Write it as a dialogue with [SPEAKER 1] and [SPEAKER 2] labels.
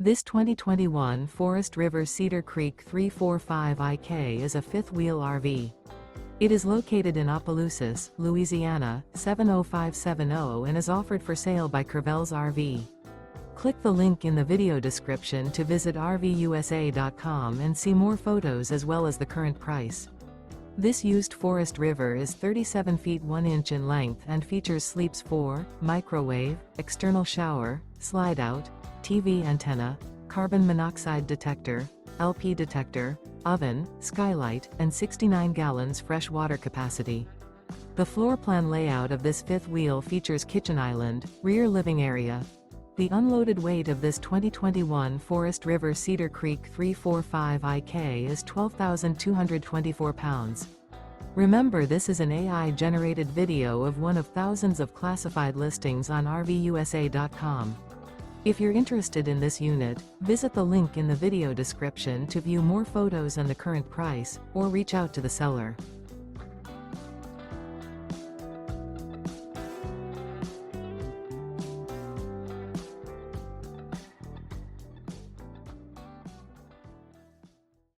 [SPEAKER 1] This 2021 Forest River Cedar Creek 345IK is a fifth-wheel RV. It is located in Opelousas, Louisiana, 70570 and is offered for sale by Courvelle's RV. Click the link in the video description to visit RVUSA.com and see more photos as well as the current price. This used Forest River is 37 feet 1 inch in length and features sleeps 4, microwave, external shower, slide-out, TV antenna, carbon monoxide detector, LP detector, oven, skylight, and 69 gallons fresh water capacity. The floor plan layout of this fifth wheel features kitchen island, rear living area. The unloaded weight of this 2021 Forest River Cedar Creek 345IK is 12,224 pounds. Remember, this is an AI-generated video of one of thousands of classified listings on RVUSA.com. If you're interested in this unit, visit the link in the video description to view more photos and the current price, or reach out to the seller.